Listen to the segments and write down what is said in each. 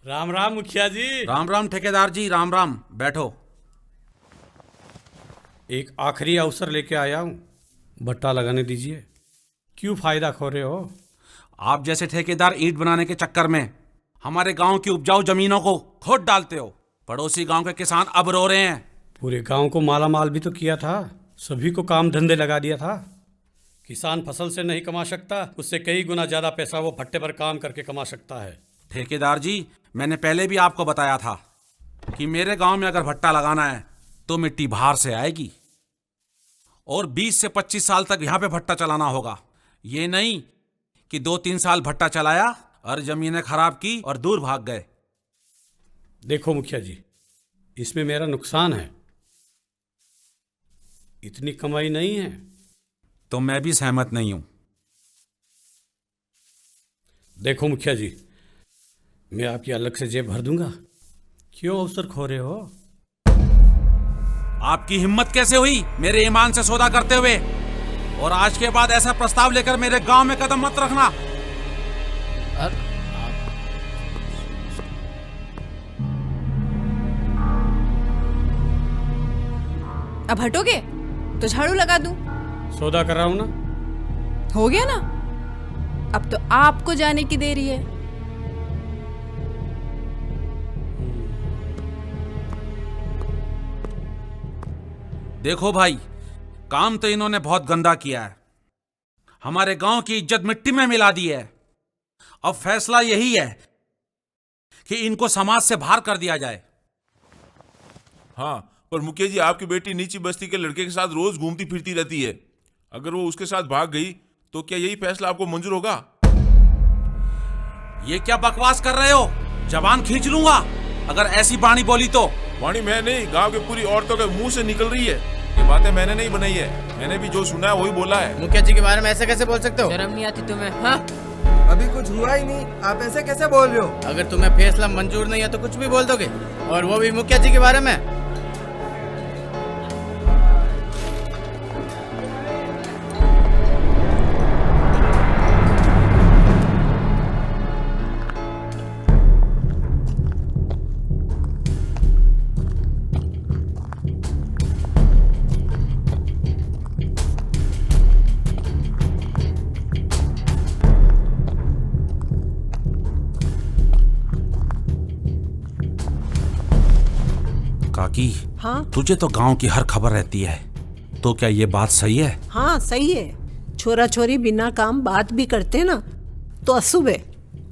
राम राम मुखिया जी। राम राम ठेकेदार जी, राम राम। बैठो। एक आखिरी अवसर लेके आया हूँ, भट्टा लगाने दीजिए। क्यों फायदा खो रहे हो? आप जैसे ठेकेदार ईंट बनाने के चक्कर में हमारे गांव की उपजाऊ जमीनों को खोद डालते हो। पड़ोसी गांव के किसान अब रो रहे हैं। पूरे गांव को माला माल भी तो किया था, सभी को काम धंधे लगा दिया था। किसान फसल से नहीं कमा सकता, उससे कई गुना ज्यादा पैसा वो भट्टे पर काम करके कमा सकता है। ठेकेदार जी, मैंने पहले भी आपको बताया था कि मेरे गांव में अगर भट्टा लगाना है तो मिट्टी बाहर से आएगी और 20 से 25 साल तक यहां पे भट्टा चलाना होगा। ये नहीं कि 2-3 साल भट्टा चलाया और जमीनें खराब की और दूर भाग गए। देखो मुखिया जी, इसमें मेरा नुकसान है, इतनी कमाई नहीं है। तो मैं भी सहमत नहीं हूं। देखो मुखिया जी, मैं आपकी अलग से जेब भर दूंगा। क्यों अवसर खो रहे हो? आपकी हिम्मत कैसे हुई मेरे ईमान से सौदा करते हुए? और आज के बाद ऐसा प्रस्ताव लेकर मेरे गांव में कदम मत रखना। अब हटोगे तो झाड़ू लगा दूं। सौदा कर रहा हूं ना। हो गया ना, अब तो आपको जाने की देरी है। देखो भाई, काम तो इन्होंने बहुत गंदा किया है, हमारे गांव की इज्जत मिट्टी में मिला दी है। अब फैसला यही है कि इनको समाज से बाहर कर दिया जाए। हाँ, पर मुखिया जी, आपकी बेटी नीची बस्ती के लड़के के साथ रोज घूमती फिरती रहती है। अगर वो उसके साथ भाग गई तो क्या यही फैसला आपको मंजूर होगा? ये क्या बकवास कर रहे हो? जबान खींच लूंगा अगर ऐसी बाणी बोली तो। वाणी मैं नहीं, गांव के पूरी औरतों के मुंह से निकल रही है। ये बातें मैंने नहीं बनाई है, मैंने भी जो सुना है वही बोला है। मुखिया जी के बारे में ऐसे कैसे बोल सकते हो? शर्म नहीं आती तुम्हें? हाँ, अभी कुछ हुआ ही नहीं, आप ऐसे कैसे बोल रहे हो? अगर तुम्हें फैसला मंजूर नहीं है तो कुछ भी बोल दोगे, और वो भी मुखिया जी के बारे में? काकी, हाँ तुझे तो गांव की हर खबर रहती है, तो क्या ये बात सही है? हाँ सही है। छोरा छोरी बिना काम बात भी करते ना तो अशुभ है।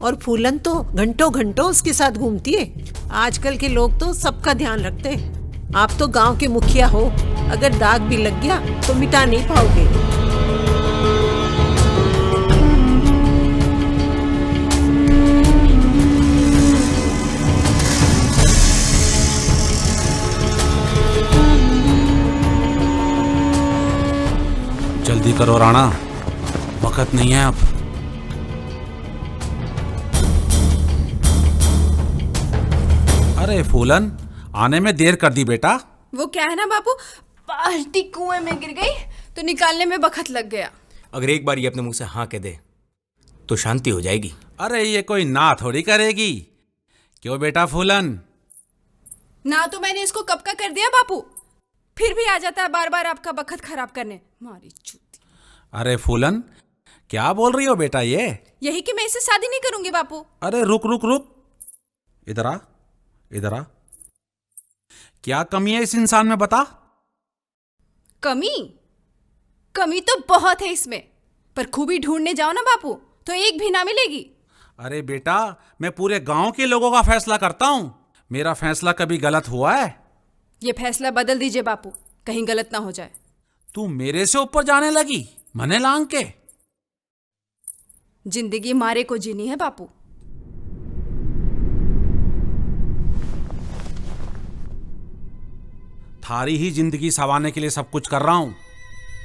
और फूलन तो घंटों घंटों उसके साथ घूमती है। आजकल के लोग तो सबका ध्यान रखते हैं। आप तो गांव के मुखिया हो, अगर दाग भी लग गया तो मिटा नहीं पाओगे। जल्दी करो राणा, वक्त नहीं है अब। अरे फूलन, आने में देर कर दी बेटा। वो क्या है ना बापू, बाल्टी कुएं में गिर गई तो निकालने में बखत लग गया। अगर एक बार ये अपने मुंह से हाँ कह दे तो शांति हो जाएगी। अरे ये कोई ना थोड़ी करेगी। क्यों बेटा फूलन? ना तो मैंने इसको कब का कर दिया बापू, फिर भी आ जाता है बार बार आपका बखत खराब करने। मारी चूती। अरे फूलन, क्या बोल रही हो बेटा ये? यही कि मैं इससे शादी नहीं करूंगी बापू। अरे रुक रुक रुक, इधर आ, इधर आ। क्या कमी है इस इंसान में, बता। कमी? कमी तो बहुत है इसमें, पर खूबी ढूंढने जाओ ना बापू तो एक भी ना मिलेगी। अरे बेटा, मैं पूरे गांव के लोगों का फैसला करता हूं। मेरा फैसला कभी गलत हुआ है? ये फैसला बदल दीजिए बापू, कहीं गलत ना हो जाए। तू मेरे से ऊपर जाने लगी, मने लांग के। जिंदगी मारे को जीनी है बापू। थारी ही जिंदगी संवारने के लिए सब कुछ कर रहा हूं।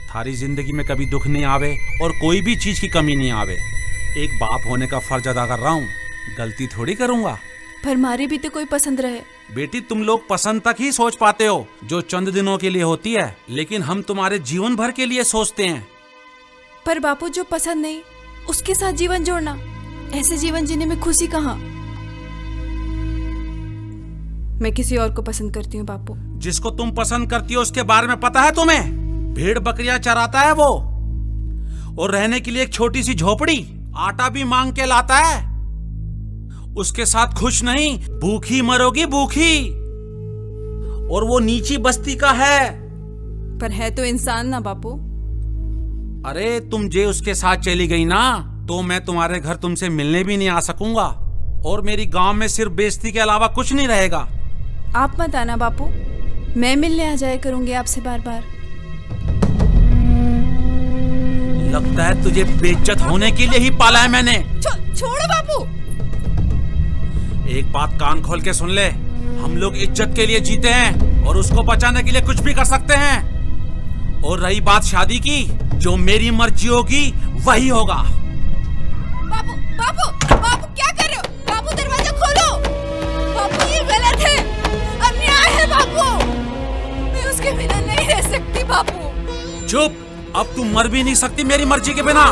थारी जिंदगी में कभी दुख नहीं आवे और कोई भी चीज की कमी नहीं आवे। एक बाप होने का फर्ज अदा कर रहा हूं, गलती थोड़ी करूंगा। पर मारे भी तो कोई पसंद रहे। बेटी, तुम लोग पसंद तक ही सोच पाते हो जो चंद दिनों के लिए होती है, लेकिन हम तुम्हारे जीवन भर के लिए सोचते हैं। पर बापू, जो पसंद नहीं उसके साथ जीवन जोड़ना, ऐसे जीवन जीने में खुशी कहाँ? मैं किसी और को पसंद करती हूँ बापू। जिसको तुम पसंद करती हो उसके बारे में पता है तुम्हें? भेड़ बकरियां चराता है वो, और रहने के लिए एक छोटी सी झोपड़ी, आटा भी मांग के लाता है। उसके साथ खुश नहीं, भूखी मरोगी भूखी। और वो नीची बस्ती का है। पर है तो इंसान ना बापू। अरे तुम जे उसके साथ चली गई ना, तो मैं तुम्हारे घर तुमसे मिलने भी नहीं आ सकूंगा, और मेरी गांव में सिर्फ बेइज्जती के अलावा कुछ नहीं रहेगा। आप मत आना बापू, मैं मिलने आ जाया करूंगी आपसे बार बार। लगता है तुझे बेइज्जत होने के लिए ही पाला है मैंने। छोड़ो बापू। एक बात कान खोल के सुन ले, हम लोग इज्जत के लिए जीते हैं और उसको बचाने के लिए कुछ भी कर सकते हैं। और रही बात शादी की, जो मेरी मर्जी होगी वही होगा। बापू बापू बापू क्या कर रहे हो? बापू दरवाजा खोलो। बापू ये गलत है, अन्याय है बापू। मैं उसके बिना नहीं रह सकती बापू। चुप, अब तू मर भी नहीं सकती मेरी मर्जी के बिना।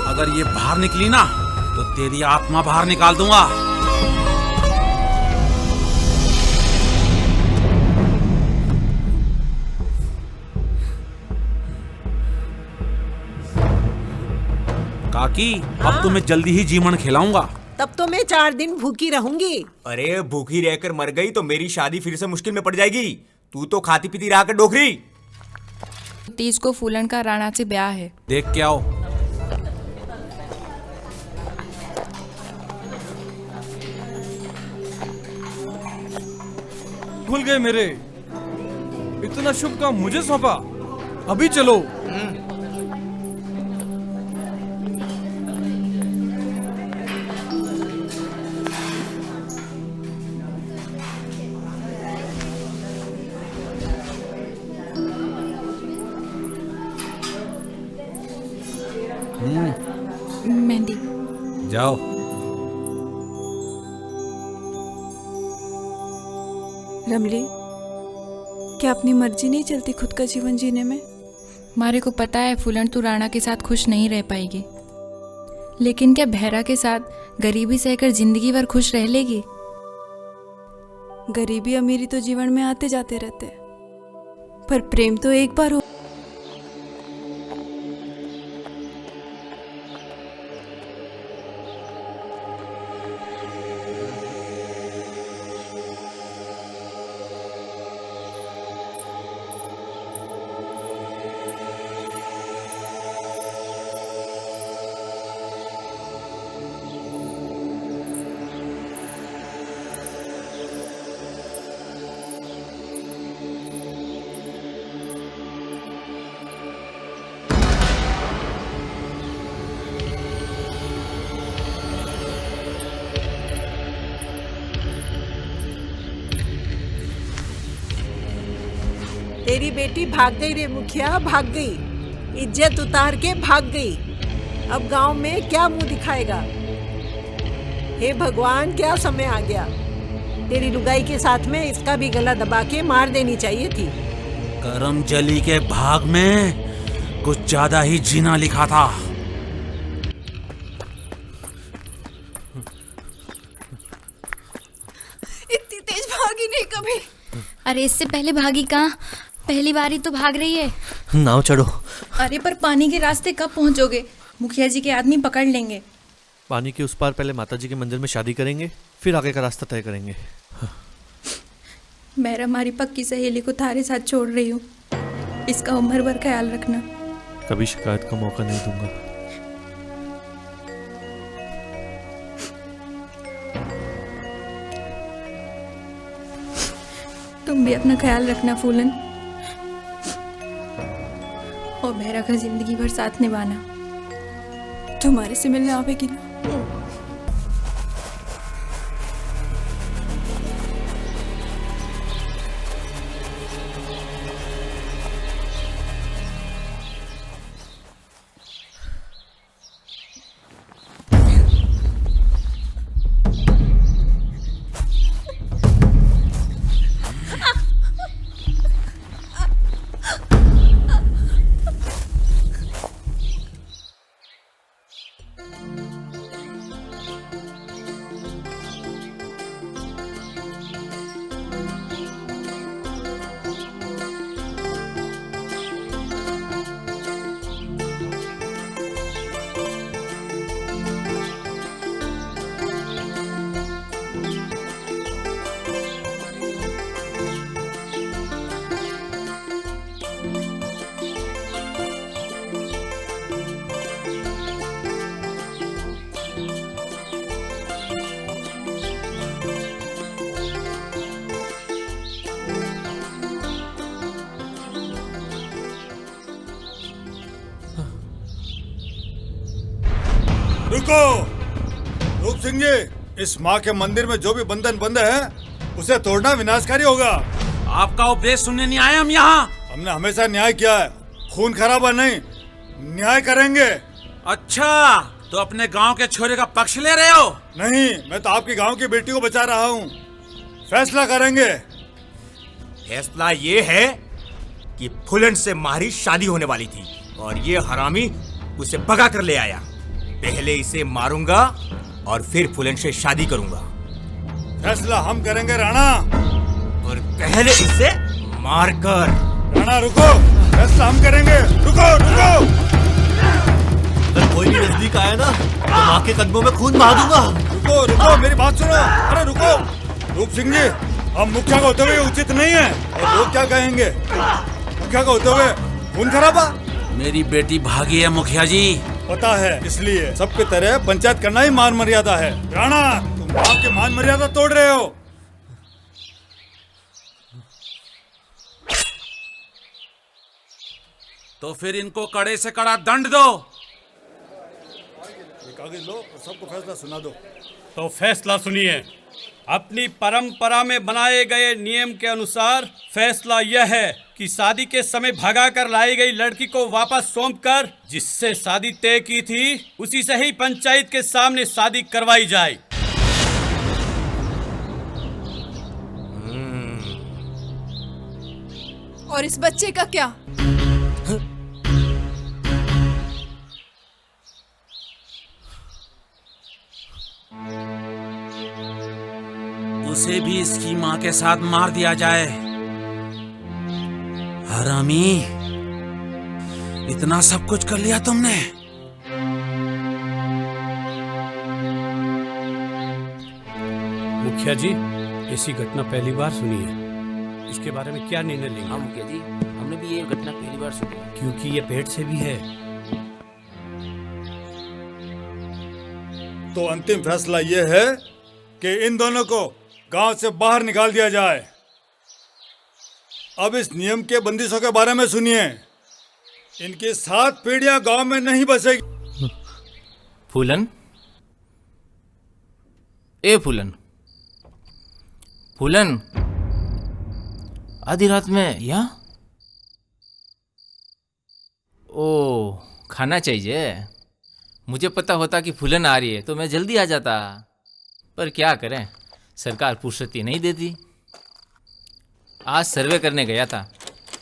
अगर ये बाहर निकली ना तो तेरी आत्मा बाहर निकाल दूंगा। काकी, अब तो मैं जल्दी ही जीवन खिलाऊंगा। तब तो मैं 4 दिन भूखी रहूंगी। अरे भूखी रहकर मर गई तो मेरी शादी फिर से मुश्किल में पड़ जाएगी। तू तो खाती पीती रहा कर डोकरी। 30 को फूलन का राणा से ब्याह है। देख के आओ। भूल गए मेरे, इतना शुभ काम मुझे सौंपा। अभी चलो। मेहंदी। जाओ। रमली, क्या अपनी मर्जी नहीं चलती खुद का जीवन जीने में? मारे को पता है फूलन तू राणा के साथ खुश नहीं रह पाएगी, लेकिन क्या बहरा के साथ गरीबी सहकर जिंदगी भर खुश रह लेगी? गरीबी अमीरी तो जीवन में आते जाते रहते हैं, पर प्रेम तो एक बार हो। तेरी बेटी भाग गई रे मुखिया, भाग गई। इज्जत उतार के भाग गई। अब गांव में क्या मुंह दिखाएगा? हे भगवान, क्या समय आ गया। तेरी लुगाई के साथ में इसका भी गला दबा के मार देनी चाहिए थी। करम जली के भाग में कुछ ज्यादा ही जीना लिखा था। इतनी तेज भागी नहीं कभी। अरे इससे पहले भागी कहाँ, पहली बार ही तो भाग रही है। नाव चढ़ो। अरे पर पानी के रास्ते कब पहुंचोगे? मुखिया जी के आदमी पकड़ लेंगे। पानी के उस पार पहले माताजी के मंदिर में शादी करेंगे, फिर आगे का रास्ता तय करेंगे। मैं हमारी पक्की सहेली को थारे साथ छोड़ रही हूँ, इसका उम्र भर ख्याल रखना। कभी शिकायत का मौका नहीं दूंगा। तुम भी अपना ख्याल रखना फूलन, और बहरा का जिंदगी भर साथ निभाना। तुम्हारे से मिलने आवेगी ना? रुको। रूप सिंह जी, इस माँ के मंदिर में जो भी बंधन बंद है उसे तोड़ना विनाशकारी होगा। आपका उपदेश सुनने नहीं आए हम यहाँ। हमने हमेशा न्याय किया है, खून खराबा नहीं, न्याय करेंगे। अच्छा, तो अपने गांव के छोरे का पक्ष ले रहे हो? नहीं, मैं तो आपकी गांव की बेटी को बचा रहा हूँ। फैसला करेंगे। फैसला ये है कि फूलन से मारी शादी होने वाली थी और ये हरामी उसे भगा कर ले आया। पहले इसे मारूंगा और फिर फूलन से शादी करूंगा। फैसला हम करेंगे राणा। और पहले इसे मारकर। राणा रुको, फैसला हम करेंगे। रुको रुको। अगर कोई भी नजदीक आया ना तो माँ के कदमों में खून बहा दूंगा। रुको रुको, मेरी बात सुनो। अरे रुको। रूप सिंह जी, हम मुखिया को होते हुए उचित नहीं है। और लोग क्या कहेंगे? मुखिया को होते हुए खून खराबा। मेरी बेटी भागी है मुखिया जी। पता है, इसलिए सबके तरह पंचायत करना ही मान मर्यादा है। राणा, तुम आपके मान मर्यादा तोड़ रहे हो। तो फिर इनको कड़े से कड़ा दंड दो। ये कागज लो और सबको फैसला सुना दो। तो फैसला सुनिए। अपनी परंपरा में बनाए गए नियम के अनुसार फैसला यह है कि शादी के समय भगाकर लाई गई लड़की को वापस सौंपकर जिससे शादी तय की थी उसी से ही पंचायत के सामने शादी करवाई जाए। और इस बच्चे का क्या? उसे भी इसकी माँ के साथ मार दिया जाए। हरामी, इतना सब कुछ कर लिया तुमने। मुखिया जी, ऐसी घटना पहली बार सुनी है। इसके बारे में क्या निर्णय लेंगे? हाँ मुखिया जी, हमने भी ये घटना पहली बार सुनी है। क्योंकि ये पेट से भी है। तो अंतिम फैसला ये है कि इन दोनों को गांव से बाहर निकाल दिया जाए। अब इस नियम के बंदिशों के बारे में सुनिए। इनकी 7 पीढ़ियां गांव में नहीं बसेगी। फूलन, ए फूलन, फूलन, आधी रात में यहाँ? ओ, खाना चाहिए। मुझे पता होता कि फूलन आ रही है तो मैं जल्दी आ जाता, पर क्या करें, सरकार फुर्सती नहीं देती। आज सर्वे करने गया था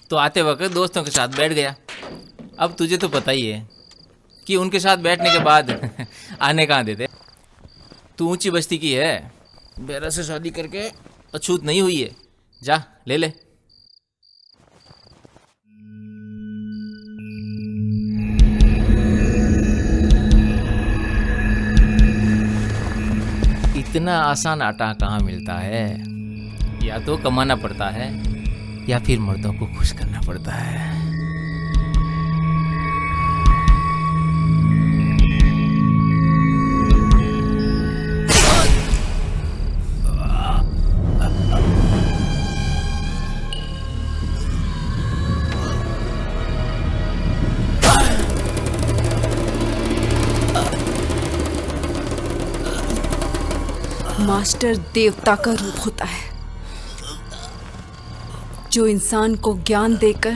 तो आते वक्त दोस्तों के साथ बैठ गया। अब तुझे तो पता ही है कि उनके साथ बैठने के बाद आने कहाँ देते। तू ऊंची बस्ती की है, बेरा से शादी करके अछूत नहीं हुई है। जा ले ले। इतना आसान आटा कहाँ मिलता है। या तो कमाना पड़ता है या फिर मर्दों को खुश करना पड़ता है। मास्टर देवता का रूप होता है जो इंसान को ज्ञान देकर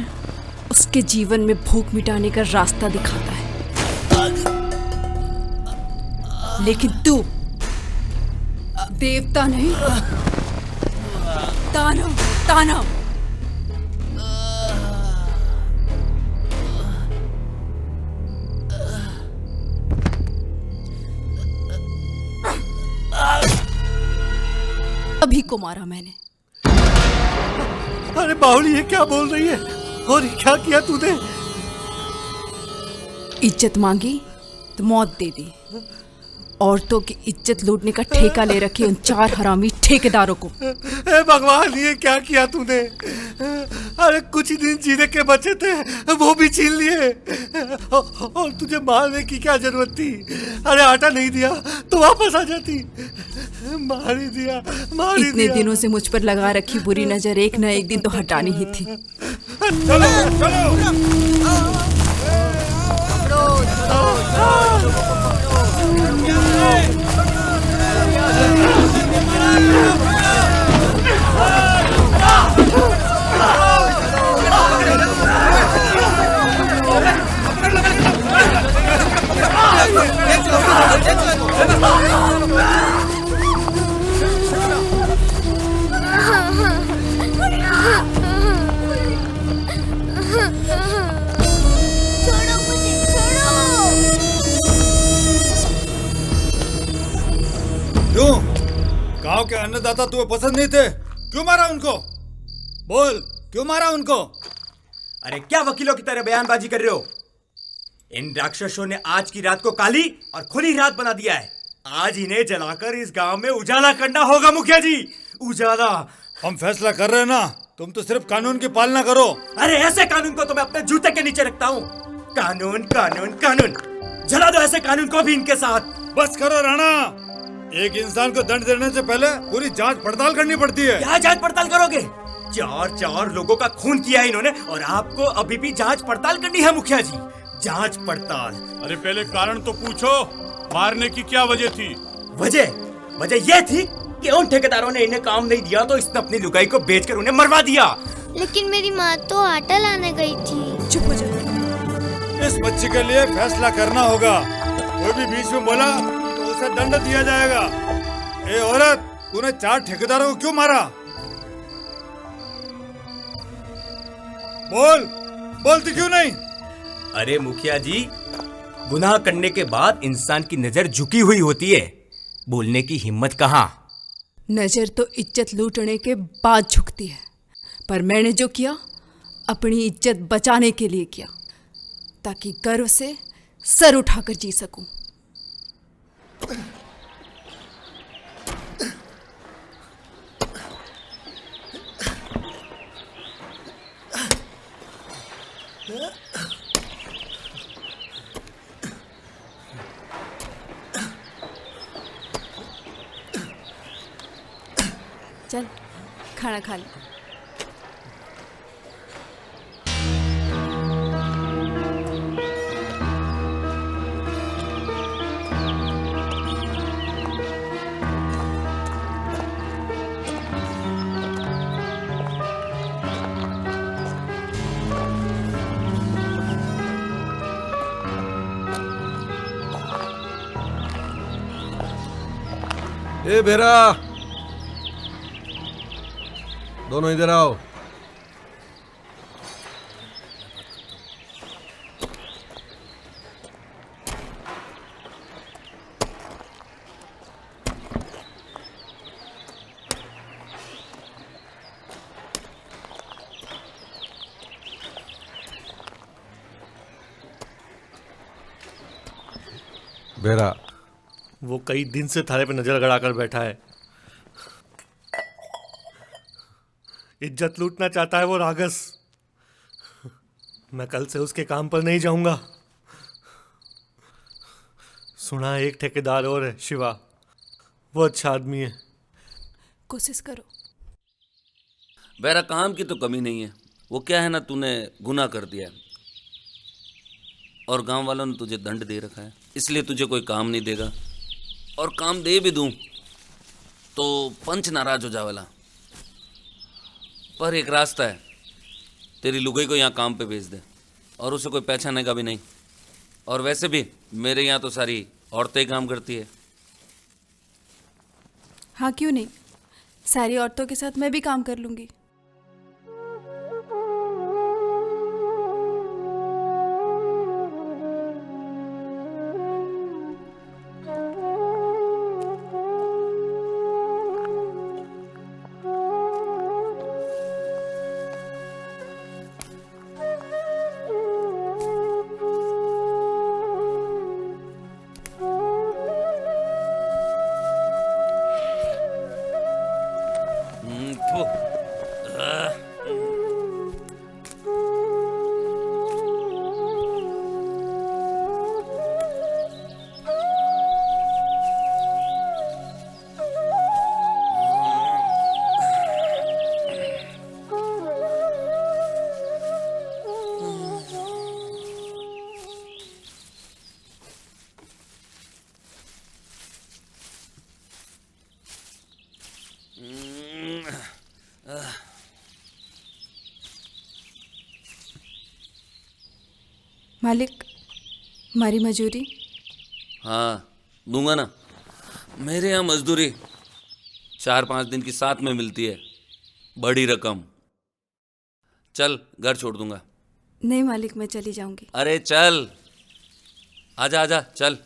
उसके जीवन में भूख मिटाने का रास्ता दिखाता है। लेकिन तू देवता नहीं, दानव, दानव। अभी को मारा मैंने। अरे बाहुली, ये क्या बोल रही है? और ये क्या किया तूने? इज्जत मांगी तो मौत दे दी। औरतों की इज्जत लूटने का ठेका ले रखे उन 4 हरामी ठेकेदारों को। ए भगवान, ये क्या किया तूने? अरे कुछ ही दिन जीने के बचे थे, वो भी छीन लिए। और तुझे मारने की क्या जरूरत थी? अरे आटा नहीं दिया तो वापस आ जाती। मार ही दिया, मार ही इतने दिया। दिनों से मुझ पर लगा रखी बुरी नजर एक न एक दिन तो हटानी ही थी। चलो चलो। छोड़ो मुझे, छोड़ो। क्यों? गांव के अन्नदाता तुम्हें पसंद नहीं थे? क्यों मारा उनको? बोल, क्यों मारा उनको? अरे क्या वकीलों की तरह बयानबाजी कर रहे हो? इन राक्षसों ने आज की रात को काली और खुली रात बना दिया है। आज इन्हें जलाकर इस गांव में उजाला करना होगा मुखिया जी, उजाला। हम फैसला कर रहे हैं ना, तुम तो सिर्फ कानून की पालना करो। अरे ऐसे कानून को तो मैं अपने जूते के नीचे रखता हूँ। कानून कानून कानून, जला दो ऐसे कानून को भी इनके साथ। बस करो राणा, एक इंसान को दंड देने से पहले पूरी जांच पड़ताल करनी पड़ती है। क्या जांच पड़ताल करोगे? चार लोगों का खून किया है इन्होंने और आपको अभी भी जांच पड़ताल करनी है मुखिया जी, जांच पड़ताल। अरे पहले कारण तो पूछो, मारने की क्या वजह थी? वजह यह थी कि उन ठेकेदारों ने इन्हें काम नहीं दिया तो इसने अपनी लुगाई को बेचकर उन्हें मरवा दिया। लेकिन मेरी माँ तो आटा लाने गई थी। चुप हो जाओ। इस बच्ची के लिए फैसला करना होगा। कोई भी बीच में बोला तो उसे दंड दिया जाएगा। ए औरत, तूने 4 ठेकेदारों को क्यों मारा? बोलती क्यों नहीं? अरे मुखिया जी, गुनाह करने के बाद इंसान की नजर झुकी हुई होती है, बोलने की हिम्मत कहाँ। नजर तो इज्जत लूटने के बाद झुकती है, पर मैंने जो किया अपनी इज्जत बचाने के लिए किया, ताकि गर्व से सर उठाकर जी सकूं। चल खाना खा ले। ए बेरा, दोनों इधर आओ। बेरा, वो कई दिन से थाने पे नजर गड़ाकर बैठा है। इज्जत लूटना चाहता है वो रागस। मैं कल से उसके काम पर नहीं जाऊंगा। सुना एक ठेकेदार और है, शिवा, वो अच्छा आदमी है। कोशिश करो। बेरा, काम की तो कमी नहीं है। वो क्या है ना, तूने गुनाह कर दिया है और गांव वालों ने तुझे दंड दे रखा है, इसलिए तुझे कोई काम नहीं देगा। और काम दे भी दूं तो पंच नाराज हो जावेला। पर एक रास्ता है, तेरी लुगाई को यहाँ काम पे भेज दे और उसे कोई पहचानेगा भी नहीं। और वैसे भी मेरे यहाँ तो सारी औरतें ही काम करती है। हाँ क्यों नहीं, सारी औरतों के साथ मैं भी काम कर लूंगी। मालिक हमारी मजूरी। हाँ दूंगा ना। मेरे यहाँ मजदूरी 4-5 दिन की साथ में मिलती है, बड़ी रकम। चल घर छोड़ दूंगा। नहीं मालिक, मैं चली जाऊंगी। अरे चल, आजा आजा चल,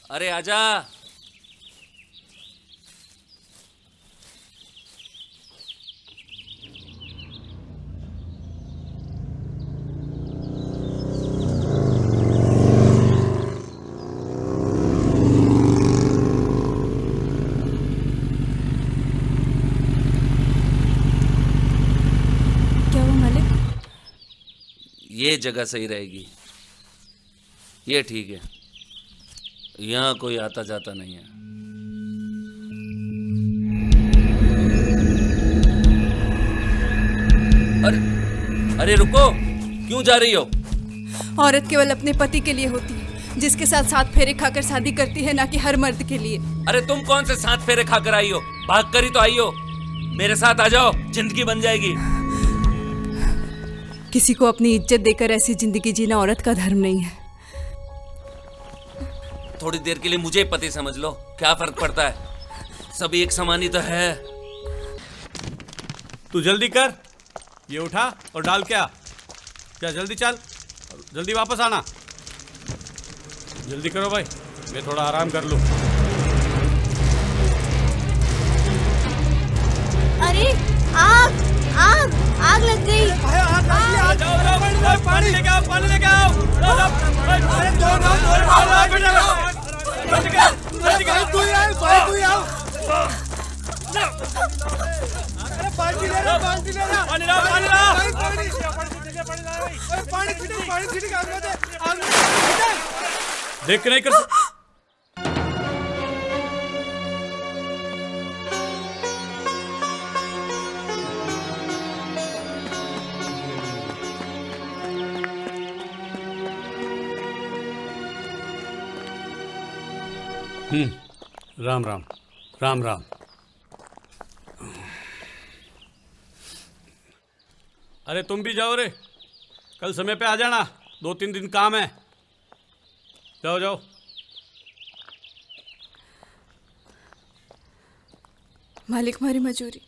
अरे आजा। ये जगह सही रहेगी, ये ठीक है, यहाँ कोई आता जाता नहीं है। अरे रुको, क्यों जा रही हो? औरत केवल अपने पति के लिए होती है, जिसके साथ 7 फेरे खाकर शादी करती है, ना कि हर मर्द के लिए। अरे तुम कौन से 7 फेरे खाकर आई हो? भाग कर ही तो आई हो। मेरे साथ आ जाओ, जिंदगी बन जाएगी। किसी को अपनी इज्जत देकर ऐसी जिंदगी जीना औरत का धर्म नहीं है। थोड़ी देर के लिए मुझे पति समझ लो, क्या फर्क पड़ता है, सभी एक समान ही तो है। तू जल्दी कर, ये उठा और डाल क्या जल्दी चल, जल्दी वापस आना। जल्दी करो भाई, मैं थोड़ा आराम कर लूं। अरे आग आग आग लग गई। जाओ पानी लेके आओ, पानी लेके आओ। देख के नहीं कर। राम राम राम राम। अरे तुम भी जाओ रे, कल समय पे आ जाना, 2-3 दिन काम है। जाओ जाओ। मालिक हमारी मजूरी।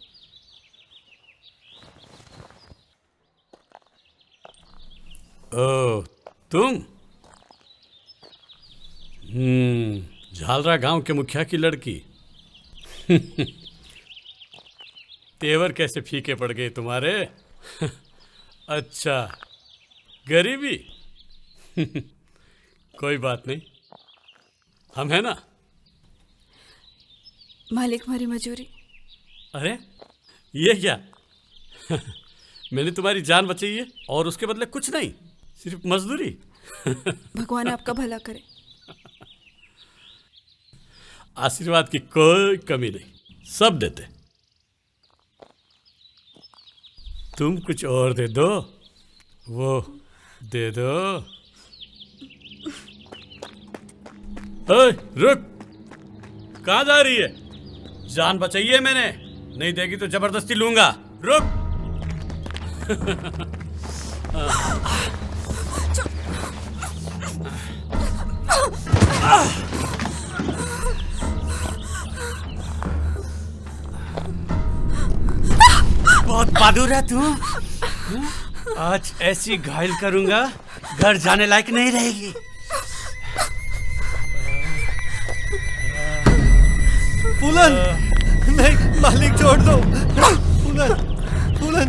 ओ तुम? झालरा गांव के मुखिया की लड़की। तेवर कैसे फीके पड़ गए तुम्हारे। अच्छा, गरीबी। कोई बात नहीं, हम है ना। मालिक हमारी मजूरी। अरे ये क्या? मैंने तुम्हारी जान बचाई है और उसके बदले कुछ नहीं, सिर्फ मजदूरी। भगवान आपका भला करे। आशीर्वाद की कोई कमी नहीं, सब देते। तुम कुछ और दे दो, वो दे दो। ओए रुक, कहाँ जा रही है? जान बचाई है मैंने, नहीं देगी तो जबरदस्ती लूंगा। रुक। बहुत बहादुर है तू। आज ऐसी घायल करूंगा, घर जाने लायक नहीं रहेगी। फूलन, नहीं मालिक छोड़ दो। फूलन, फूलन,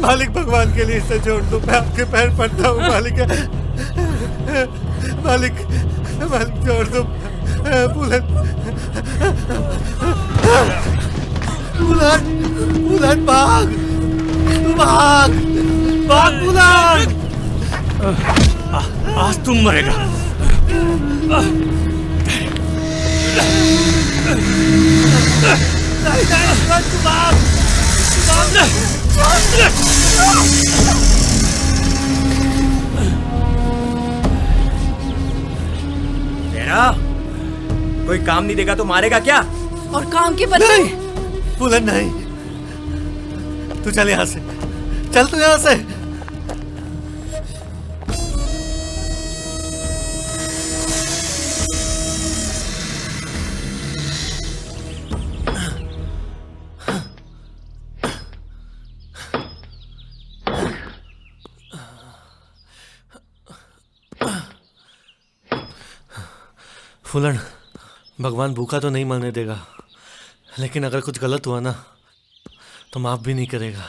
मालिक भगवान के लिए इसे छोड़ दो, मैं आपके पैर पड़ता हूँ मालिक। मालिक छोड़ दो। फूलन, फूलन भाग, फूलन। आज तुम मरेगा। तेरा कोई काम नहीं देगा तो मारेगा क्या? और काम के बदले? फूलन नहीं, तू चल यहाँ से, चल तू यहाँ से। फूलन, भगवान भूखा तो नहीं मरने देगा, लेकिन अगर कुछ गलत हुआ ना तो माफ भी नहीं करेगा।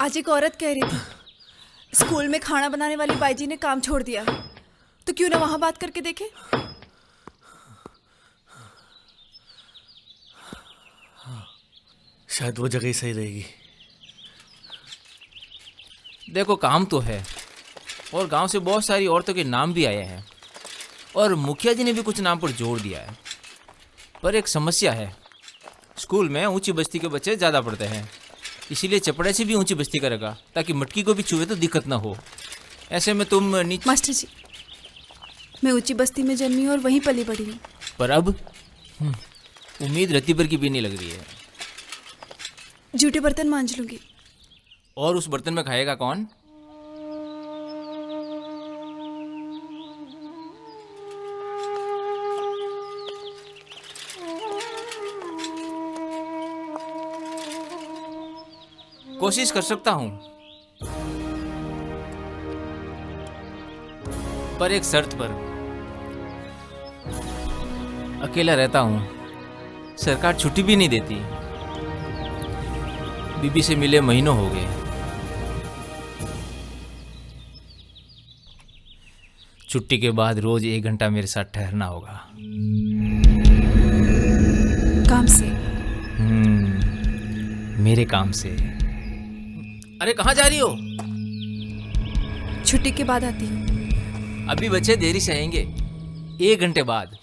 आज एक औरत कह रही थी स्कूल में खाना बनाने वाली बाईजी ने काम छोड़ दिया, तो क्यों ना वहां बात करके देखे। शायद वो जगह ही सही रहेगी। देखो काम तो है और गांव से बहुत सारी औरतों के नाम भी आए हैं और मुखिया जी ने भी कुछ नाम पर जोड़ दिया है, पर एक समस्या है। स्कूल में ऊंची बस्ती के बच्चे ज़्यादा पढ़ते हैं, इसीलिए चपड़े से भी ऊंची बस्ती का रखा ताकि मटकी को भी छुए तो दिक्कत ना हो। ऐसे में तुम नीचे। मास्टर जी, मैं ऊंची बस्ती में जन्मी हूँ और वहीं पली बड़ी हूँ। पर अब उम्मीद रत्ती पर की भी नहीं लग रही है। जूठे बर्तन मांज लूंगी। और उस बर्तन में खाएगा कौन? कोशिश कर सकता हूं, पर एक शर्त पर। अकेला रहता हूं, सरकार छुट्टी भी नहीं देती। बीबी से मिले महीनों हो गए। छुट्टी के बाद रोज 1 घंटा मेरे साथ ठहरना होगा। काम से? मेरे काम से। अरे कहाँ जा रही हो? छुट्टी के बाद आती हूँ। अभी बच्चे देरी से आएंगे, 1 घंटे बाद।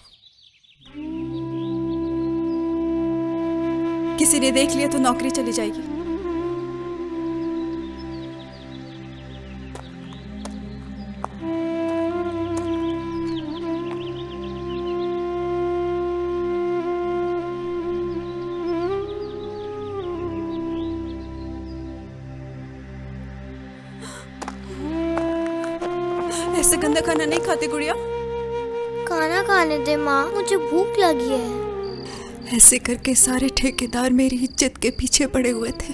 किसी ने देख लिया तो नौकरी चली जाएगी। ऐसे गंदा खाना नहीं खाते गुड़िया। खाना खाने दे माँ, मुझे भूख लगी है। ऐसे करके सारे ठेकेदार मेरी इज्जत के पीछे पड़े हुए थे।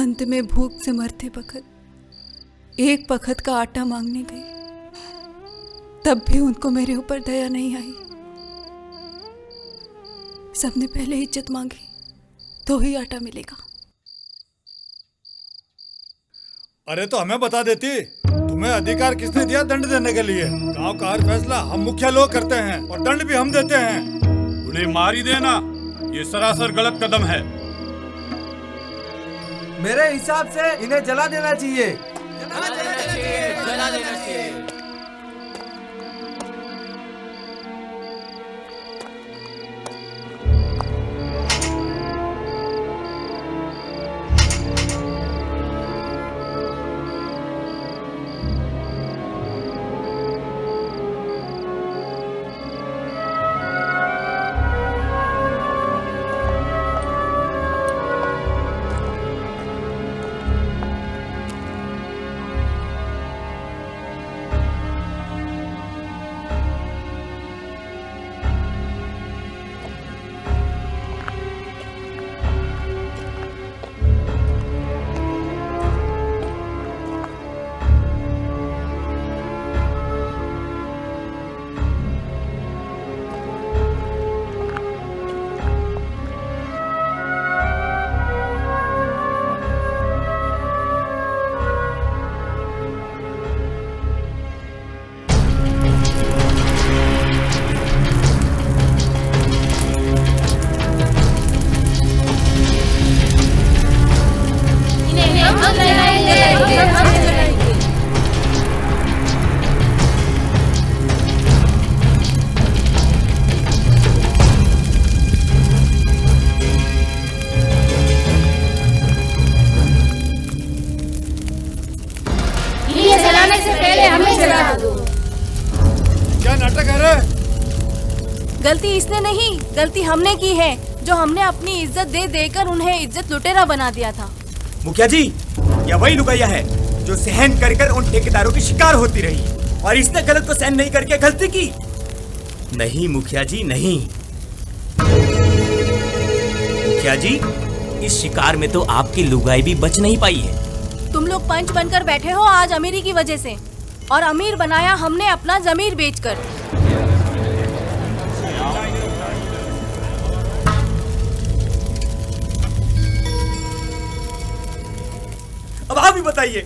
अंत में भूख से मरते वक्त एक पखत का आटा मांगने गई, तब भी उनको मेरे ऊपर दया नहीं आई। सबने पहले इज्जत मांगी तो ही आटा मिलेगा। अरे तो हमें बता देती, तुम्हें अधिकार किसने दिया दंड देने के लिए? गांव का हर फैसला हम मुखिया लोग करते हैं और दंड भी हम देते हैं। उन्हें मार ही देना, ये सरासर गलत कदम है। मेरे हिसाब से इन्हें जला देना चाहिए। जला देना चाहिए। क्या नाटक है रे? गलती इसने नहीं, गलती हमने की है, जो हमने अपनी इज्जत दे देकर उन्हें इज्जत लुटेरा बना दिया था। मुखिया जी, यह वही लुगाइया है जो सहन कर कर उन ठेकेदारों की शिकार होती रही, और इसने गलत को सहन नहीं करके गलती की। नहीं मुखिया जी नहीं। मुखिया जी, इस शिकार में तो आपकी लुगाई भी बच नहीं पाई है। तुम लोग पंच बनकर बैठे हो आज अमीरी की वजह से। और अमीर बनाया हमने अपना जमीर बेचकर। अब आप ही बताइए,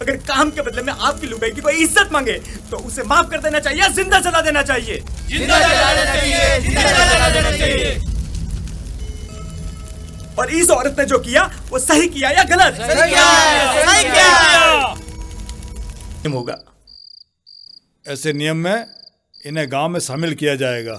अगर काम के बदले में आपकी लुगाई की कोई इज्जत मांगे तो उसे माफ कर देना चाहिए या जिंदा जला देना चाहिए? जिंदा जला देना चाहिए, जिंदा जला देना चाहिए। और इस औरत ने जो किया वो सही किया या गलत? सही किया, सही किया। होगा ऐसे नियम में इन्हें गांव में शामिल किया जाएगा।